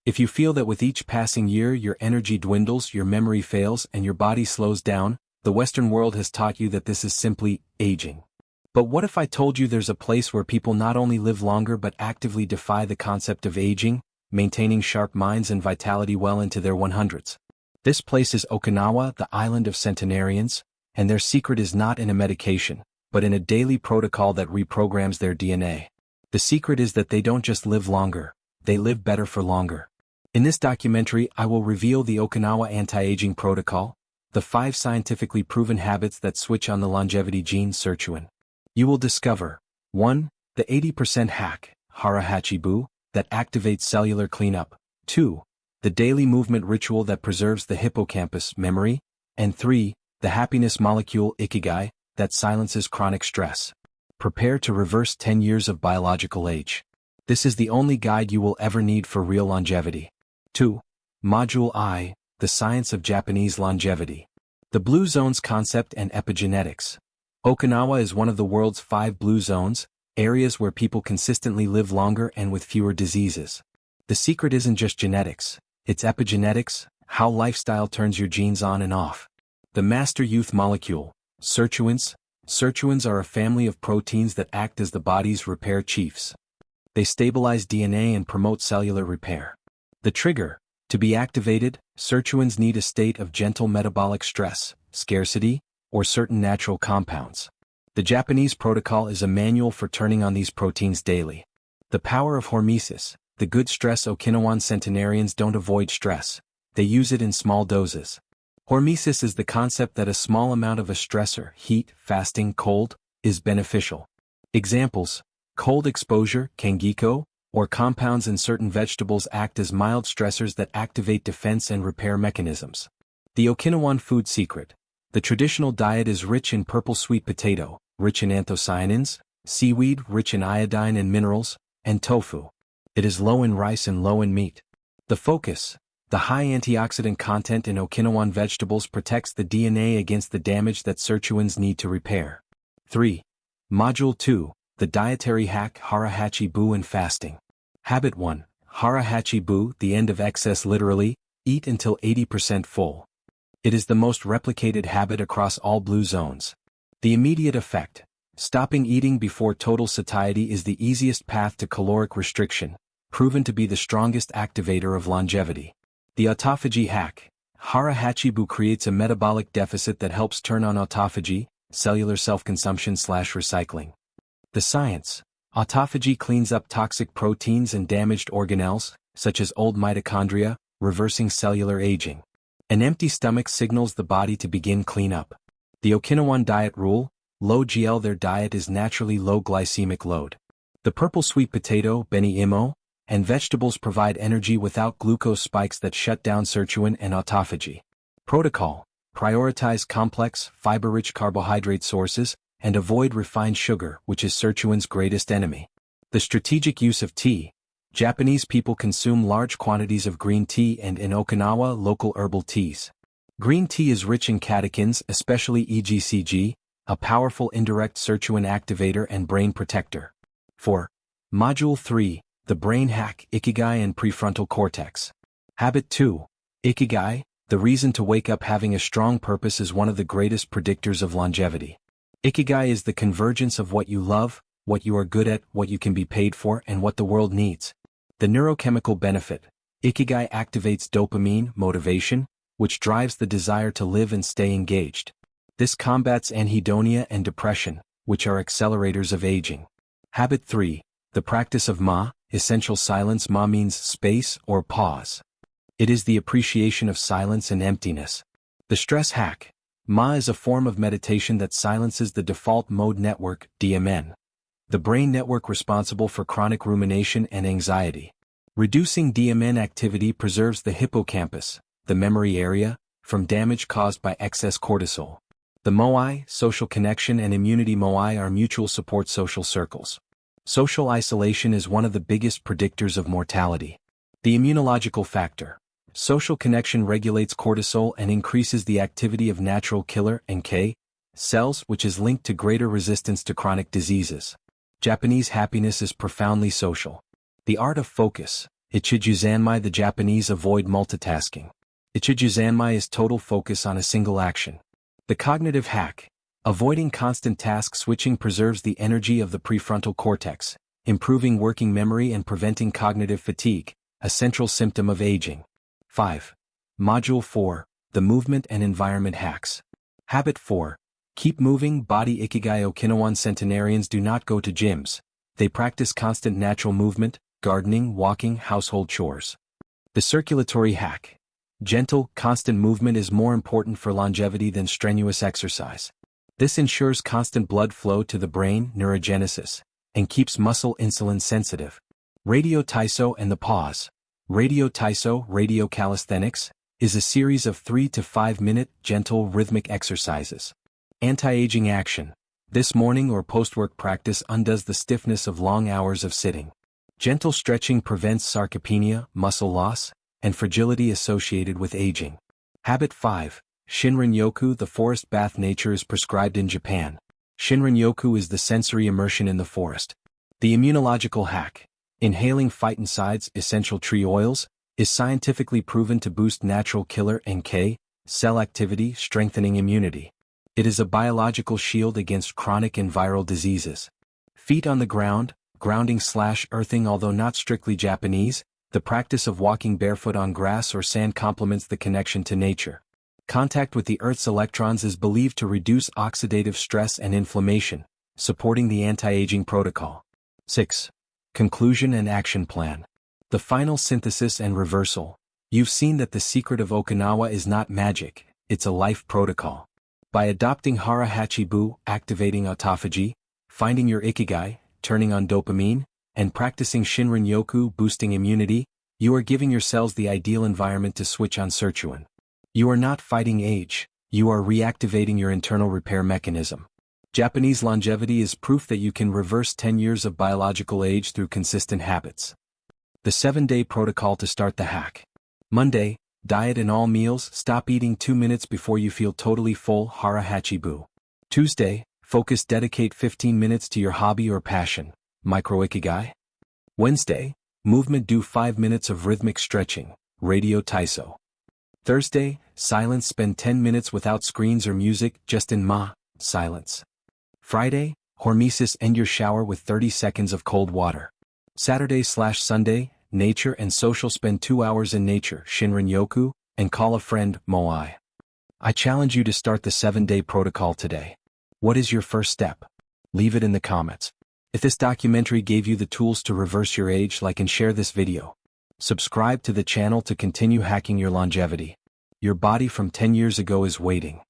If you feel that with each passing year your energy dwindles, your memory fails, and your body slows down, the Western world has taught you that this is simply aging. But what if I told you there's a place where people not only live longer but actively defy the concept of aging, maintaining sharp minds and vitality well into their 100s? This place is Okinawa, the island of centenarians, and their secret is not in a medication, but in a daily protocol that reprograms their DNA. The secret is that they don't just live longer, they live better for longer. In this documentary, I will reveal the Okinawa anti-aging protocol, the 5 scientifically proven habits that switch on the longevity gene sirtuin. You will discover 1. The 80% hack, hara hachibu, that activates cellular cleanup. 2. The daily movement ritual that preserves the hippocampus memory. And 3. The happiness molecule ikigai, that silences chronic stress. Prepare to reverse 10 years of biological age. This is the only guide you will ever need for real longevity. 2. Module I, the science of Japanese longevity. The blue zones concept and epigenetics. Okinawa is one of the world's 5 blue zones, areas where people consistently live longer and with fewer diseases. The secret isn't just genetics, it's epigenetics, how lifestyle turns your genes on and off. The master youth molecule, sirtuins. Sirtuins are a family of proteins that act as the body's repair chiefs. They stabilize DNA and promote cellular repair. The trigger, to be activated, sirtuins need a state of gentle metabolic stress, scarcity, or certain natural compounds. The Japanese protocol is a manual for turning on these proteins daily. The power of hormesis, the good stress. Okinawan centenarians don't avoid stress, they use it in small doses. Hormesis is the concept that a small amount of a stressor, heat, fasting, cold, is beneficial. Examples: cold exposure, kangiko, or compounds in certain vegetables act as mild stressors that activate defense and repair mechanisms. The Okinawan food secret. The traditional diet is rich in purple sweet potato, rich in anthocyanins, seaweed, rich in iodine and minerals, and tofu. It is low in rice and low in meat. The focus. The high antioxidant content in Okinawan vegetables protects the DNA against the damage that sirtuins need to repair. 3. Module 2, the dietary hack, hara hachibu and fasting. Habit 1, hara hachibu, the end of excess. Literally, eat until 80% full. It is the most replicated habit across all blue zones. The immediate effect. Stopping eating before total satiety is the easiest path to caloric restriction, proven to be the strongest activator of longevity. The autophagy hack. Hara hachibu creates a metabolic deficit that helps turn on autophagy, cellular self-consumption/recycling. The science. Autophagy cleans up toxic proteins and damaged organelles, such as old mitochondria, reversing cellular aging. An empty stomach signals the body to begin cleanup. The Okinawan diet rule, low GL. Their diet is naturally low glycemic load. The purple sweet potato, beni imo, and vegetables provide energy without glucose spikes that shut down sirtuin and autophagy. Protocol. Prioritize complex, fiber-rich carbohydrate sources, and avoid refined sugar, which is sirtuin's greatest enemy. The strategic use of tea. Japanese people consume large quantities of green tea and in Okinawa local herbal teas. Green tea is rich in catechins, especially EGCG, a powerful indirect sirtuin activator and brain protector. 4. Module 3, the brain hack, ikigai and prefrontal cortex. Habit 2. Ikigai, the reason to wake up. Having a strong purpose is one of the greatest predictors of longevity. Ikigai is the convergence of what you love, what you are good at, what you can be paid for, and what the world needs. The neurochemical benefit. Ikigai activates dopamine, motivation, which drives the desire to live and stay engaged. This combats anhedonia and depression, which are accelerators of aging. Habit 3. The practice of ma, essential silence. Ma means space or pause. It is the appreciation of silence and emptiness. The stress hack. Ma is a form of meditation that silences the default mode network, DMN. The brain network responsible for chronic rumination and anxiety. Reducing DMN activity preserves the hippocampus, the memory area, from damage caused by excess cortisol. The moai, social connection and immunity. Moai are mutual support social circles. Social isolation is one of the biggest predictors of mortality. The immunological factor. Social connection regulates cortisol and increases the activity of natural killer NK cells, which is linked to greater resistance to chronic diseases. Japanese happiness is profoundly social. The art of focus. Ichijuzanmai. The Japanese avoid multitasking. Ichijuzanmai is total focus on a single action. The cognitive hack. Avoiding constant task switching preserves the energy of the prefrontal cortex, improving working memory and preventing cognitive fatigue, a central symptom of aging. 5. Module 4. The movement and environment hacks. Habit 4. Keep moving. Body Ikigai. Okinawan centenarians do not go to gyms. They practice constant natural movement, gardening, walking, household chores. The circulatory hack. Gentle, constant movement is more important for longevity than strenuous exercise. This ensures constant blood flow to the brain, neurogenesis, and keeps muscle insulin sensitive. Radio Taiso and the pause. Radio Taiso, radio calisthenics, is a series of 3 to 5 minute, gentle rhythmic exercises. Anti-aging action. This morning or post-work practice undoes the stiffness of long hours of sitting. Gentle stretching prevents sarcopenia, muscle loss, and fragility associated with aging. Habit 5. Shinrin-yoku. The forest bath. Nature is prescribed in Japan. Shinrin-yoku is the sensory immersion in the forest. The immunological hack. Inhaling phytoncides, essential tree oils, is scientifically proven to boost natural killer NK cell activity, strengthening immunity. It is a biological shield against chronic and viral diseases. Feet on the ground, grounding/earthing. Although not strictly Japanese, the practice of walking barefoot on grass or sand complements the connection to nature. Contact with the Earth's electrons is believed to reduce oxidative stress and inflammation, supporting the anti-aging protocol. 6. Conclusion and action plan. The final synthesis and reversal. You've seen that the secret of Okinawa is not magic, it's a life protocol. By adopting Hara Hachibu, activating autophagy, finding your Ikigai, turning on dopamine, and practicing Shinrin-yoku, boosting immunity, you are giving your cells the ideal environment to switch on sirtuin. You are not fighting age, you are reactivating your internal repair mechanism. Japanese longevity is proof that you can reverse 10 years of biological age through consistent habits. The 7-day protocol to start the hack. Monday, diet in all meals. Stop eating 2 minutes before you feel totally full. Hara Hachibu. Tuesday, focus. Dedicate 15 minutes to your hobby or passion. Micro Ikigai. Wednesday, movement. Do 5 minutes of rhythmic stretching. Radio Taiso. Thursday, silence. Spend 10 minutes without screens or music, just in silence. Friday, hormesis. End your shower with 30 seconds of cold water. Saturday/Sunday, nature and social. Spend 2 hours in nature, Shinrin-yoku, and call a friend, moai. I challenge you to start the 7-day protocol today. What is your first step? Leave it in the comments. If this documentary gave you the tools to reverse your age, like and share this video. Subscribe to the channel to continue hacking your longevity. Your body from 10 years ago is waiting.